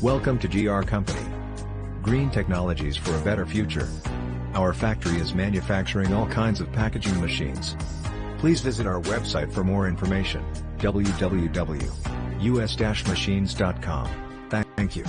Welcome to GR Company. Green technologies for a better future. Our factory is manufacturing all kinds of packaging machines. Please visit our website for more information, www.us-machines.com. Thank you.